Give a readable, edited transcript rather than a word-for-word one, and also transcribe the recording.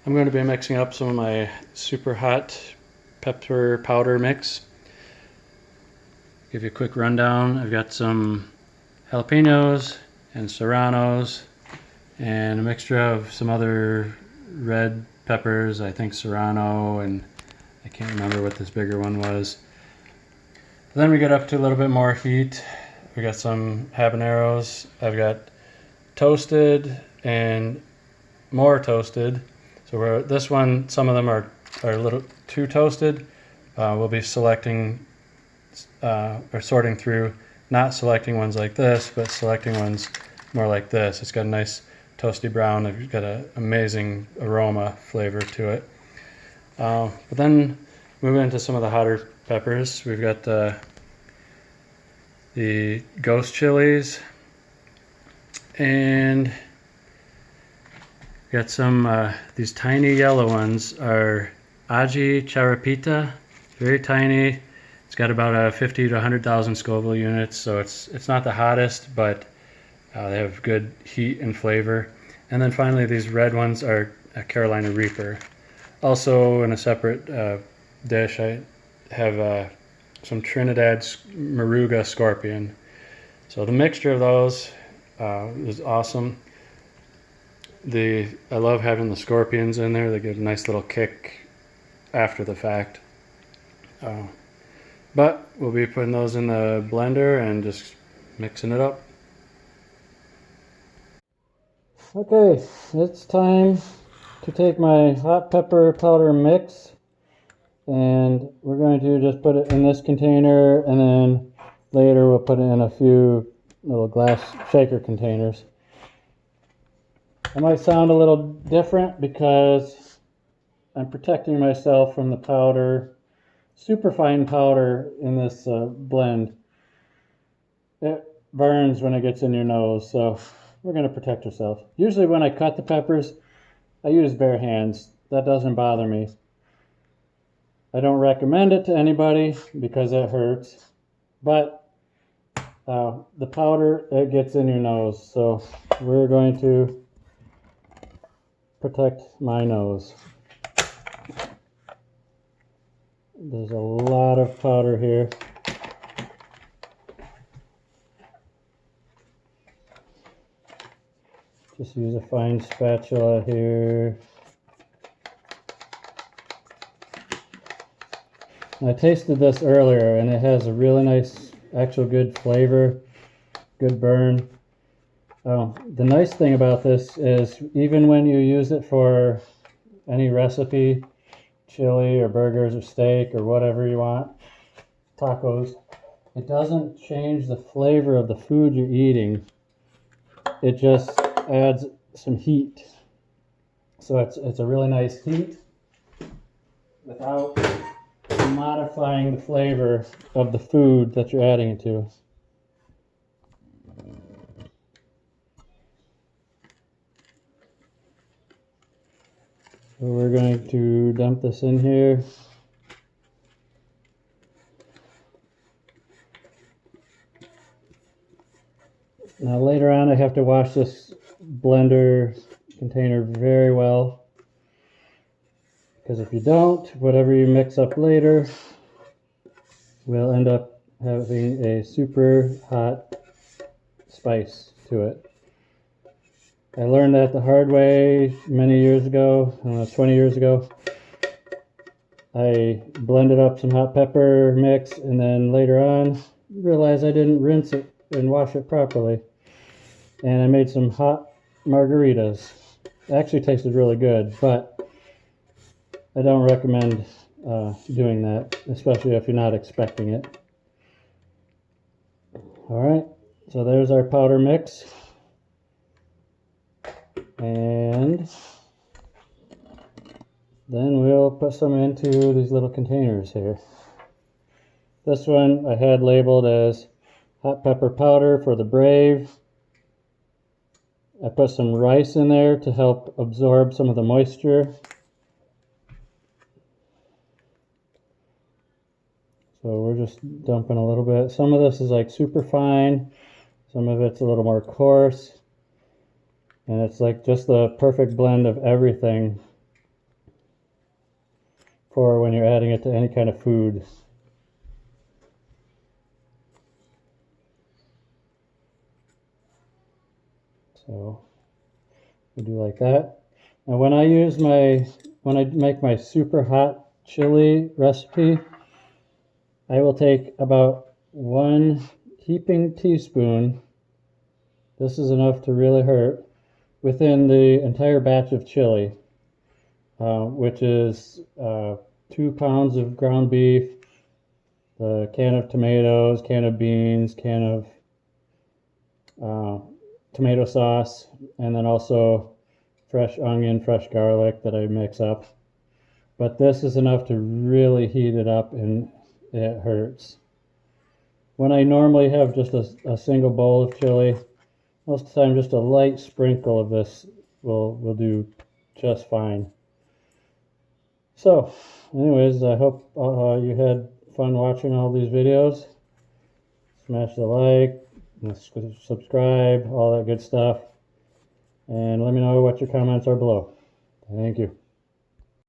I'm going to be mixing up some of my super hot pepper powder mix. Give you a quick rundown. I've got some jalapenos and serranos and a mixture of some other red peppers, I think serrano, and I can't remember what this bigger one was. Then we get up to a little bit more heat. We got some habaneros. I've got toasted and more toasted. So this one, some of them are a little too toasted. We'll be selecting or sorting through, not selecting ones like this, but selecting ones more like this. It's got a nice toasty brown. It's got an amazing aroma flavor to it. But then moving into some of the hotter peppers, we've got the ghost chilies, and got some these tiny yellow ones are aji charapita, very tiny. It's got about a 50 to 100,000 Scoville units, so it's not the hottest, but they have good heat and flavor. And then finally, these red ones are a Carolina Reaper. Also, in a separate dish, I have some Trinidad Moruga Scorpion. So the mixture of those is awesome. I love having the scorpions in there. They give a nice little kick after the fact. But we'll be putting those in the blender and just mixing it up. Okay, it's time to take my hot pepper powder mix, and we're going to just put it in this container, and then later we'll put it in a few little glass shaker containers. It might sound a little different because I'm protecting myself from the powder, super fine powder in this blend. It burns when it gets in your nose, so we're going to protect ourselves. Usually when I cut the peppers, I use bare hands. That doesn't bother me. I don't recommend it to anybody because it hurts, but the powder, it gets in your nose, so we're going to protect my nose. There's a lot of powder here. Just use a fine spatula here. I tasted this earlier and it has a really nice, actual good flavor, good burn. The nice thing about this is even when you use it for any recipe, chili or burgers or steak or whatever you want, tacos, it doesn't change the flavor of the food you're eating. It just adds some heat. So it's a really nice heat without modifying the flavor of the food that you're adding it to. So we're going to dump this in here. Now later on I have to wash this blender container very well, because if you don't, whatever you mix up later will end up having a super hot spice to it. I learned that the hard way many years ago, 20 years ago. I blended up some hot pepper mix and then later on realized I didn't rinse it and wash it properly. And I made some hot margaritas. It actually tasted really good, but I don't recommend doing that, especially if you're not expecting it. Alright, so there's our powder mix. And then we'll put some into these little containers here. This one I had labeled as hot pepper powder for the brave. I put some rice in there to help absorb some of the moisture. So we're just dumping a little bit. Some of this is like super fine. Some of it's a little more coarse. And it's like just the perfect blend of everything for when you're adding it to any kind of food. So we do like that. Now when I make my super hot chili recipe, I will take about 1 heaping teaspoon, this is enough to really hurt, within the entire batch of chili, which is 2 pounds of ground beef, the can of tomatoes, can of beans, can of tomato sauce, and then also fresh onion, fresh garlic that I mix up. But this is enough to really heat it up, and it hurts. When I normally have just a single bowl of chili, most of the time just a light sprinkle of this will do just fine. So anyways, I hope you had fun watching all these videos. Smash the like, subscribe, all that good stuff. And let me know what your comments are below. Thank you.